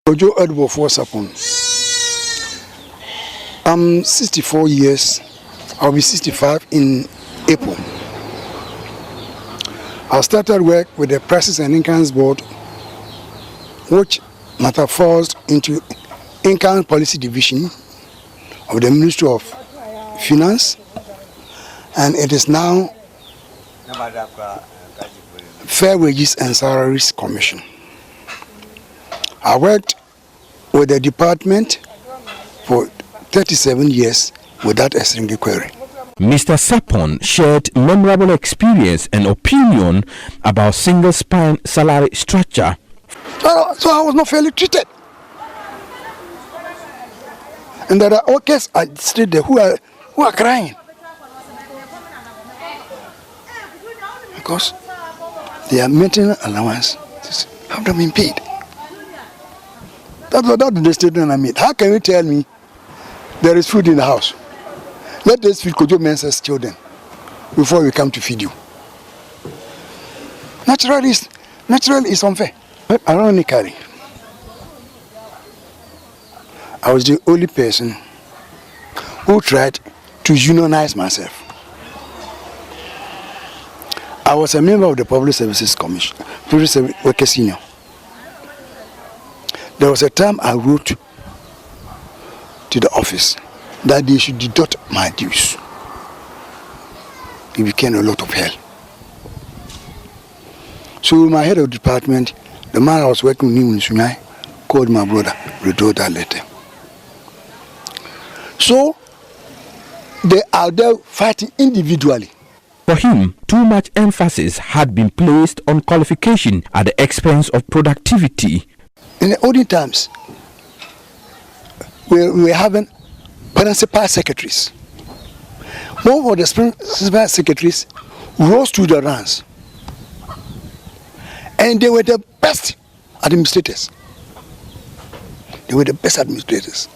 Joy Adubofour Sarpong. I'm 64 years. I'll be 65 in April. I started work with the Prices and Incomes Board, which metamorphosed into Income Policy Division of the Ministry of Finance, and it is now Fair Wages and Salaries Commission. I worked with the department for 37 years without a single query. Mr. Sarpong shared memorable experience and opinion about single-spine salary structure. So I was not fairly treated. And there are workers I stayed there who are crying because their maintenance allowance have not been paid. That's the statement I made. How can you tell me there is food in the house? Let us feed Kojo Mensah's children before we come to feed you. Naturally is unfair. Ironically, I was the only person who tried to unionize myself. I was a member of the Public Services Commission, Public Service Workers Union. There was a time I wrote to the office that they should deduct my dues. It became a lot of hell. So my head of department, the man I was working with him in Sunai, called my brother, wrote that letter. So they are there fighting individually. For him, too much emphasis had been placed on qualification at the expense of productivity. In the olden times, we were having principal secretaries. One of the principal secretaries rose to the ranks, and they were the best administrators. They were the best administrators.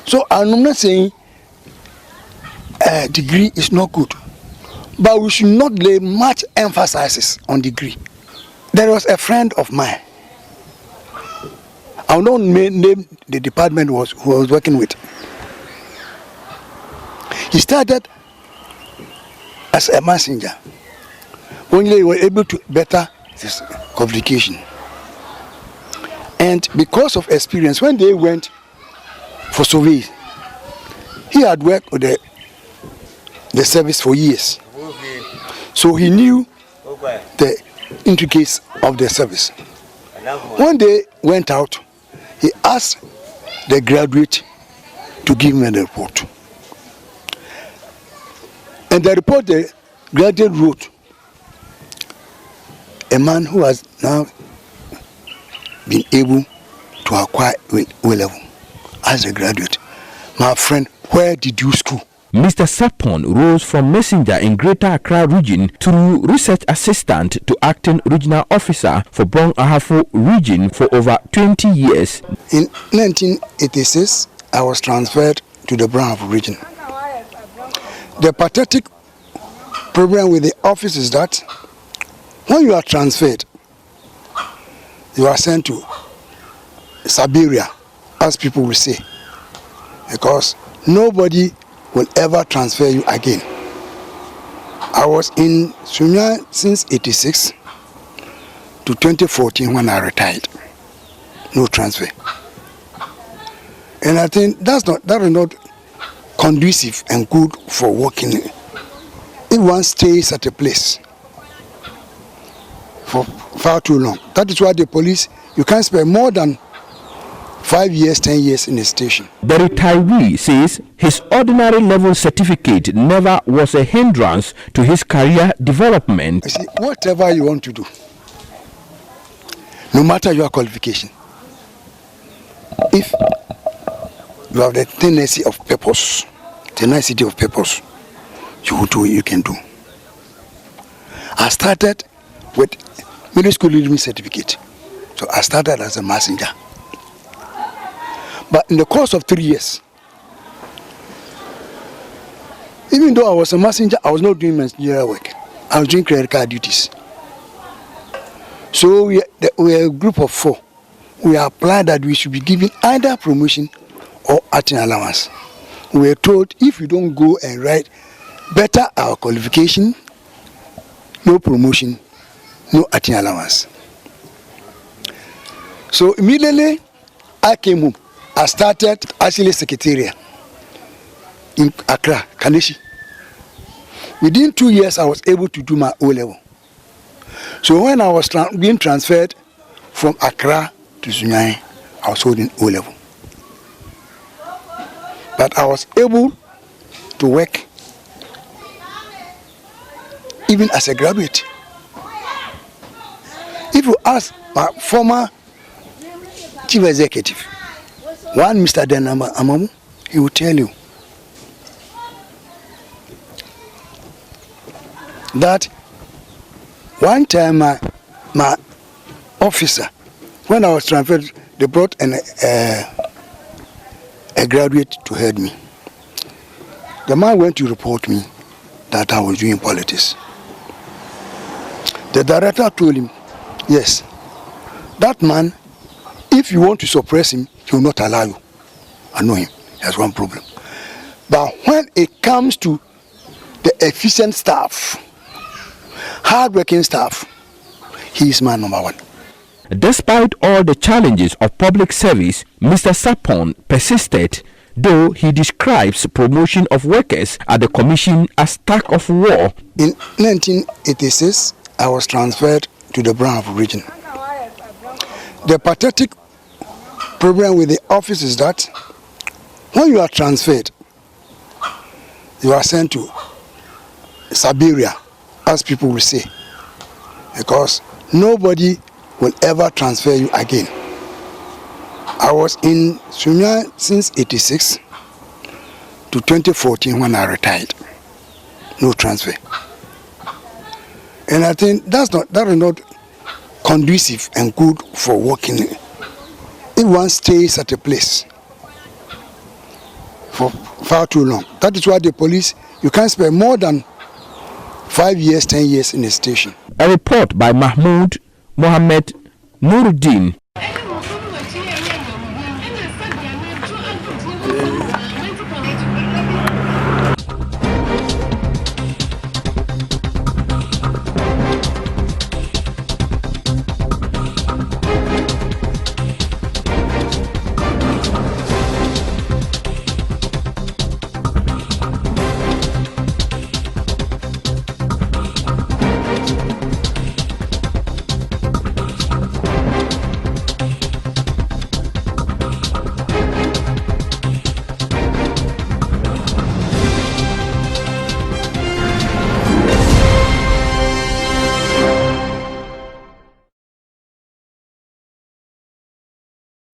So I'm not saying a degree is not good, but we should not lay much emphasis on degree. There was a friend of mine. I will not name the department who I was working with. He started as a messenger. Only they were able to better his qualification. And because of experience, when they went for survey, he had worked with the service for years. So he knew the intricacies of the service. When they went out, he asked the graduate to give me the report. And the report the graduate wrote, a man who has now been able to acquire O level as a graduate. My friend, where did you school? Mr. Sarpong rose from messenger in Greater Accra region through research assistant to acting regional officer for Brong Ahafo region for over 20 years. In 1986, I was transferred to the Brong Ahafo region. The pathetic problem with the office is that when you are transferred, you are sent to Siberia, as people will say, because nobody will ever transfer you again. I was in Sunya since 86 to 2014 when I retired. No transfer. And I think that is not conducive and good for working. If one stays at a place for far too long, that is why the police, you can't spend more than 5 years, 10 years in a station. The retiree says his ordinary level certificate never was a hindrance to his career development. You see, whatever you want to do, no matter your qualification, if you have the tenacity of purpose, you will do what you can do. I started with middle school leaving certificate. So I started as a messenger. But in the course of 3 years, even though I was a messenger, I was not doing managerial work. I was doing clerical duties. So we are a group of 4. We applied that we should be given either promotion or acting allowance. We were told if you don't go and write better our qualification, no promotion, no acting allowance. So immediately I came home. I started actually secretariat in Accra, Kaneshi. Within 2 years, I was able to do my O-level. So when I was being transferred from Accra to Sunyani, I was holding O-level. But I was able to work even as a graduate. If you ask my former chief executive, one Mr. Denama Amamu, he will tell you that one time my officer, when I was transferred, they brought a graduate to head me. The man went to report me that I was doing politics. The director told him, yes, that man, if you want to suppress him, he will not allow you. I know him. He has one problem. But when it comes to the efficient staff, hard-working staff, he is man number 1. Despite all the challenges of public service, Mr. Sarpong persisted, though he describes promotion of workers at the commission as tug of war. In 1986, I was transferred to the Brown region. The pathetic problem with the office is that when you are transferred, you are sent to Siberia, as people will say, because nobody will ever transfer you again. I was in Sunya since 86 to 2014 when I retired. No transfer. And I think that is not conducive and good for working. If one stays at a place for far too long, that is why the police, you can't spend more than 5 years, 10 years in a station. A report by Mahmud Mohammed-Nurudeen.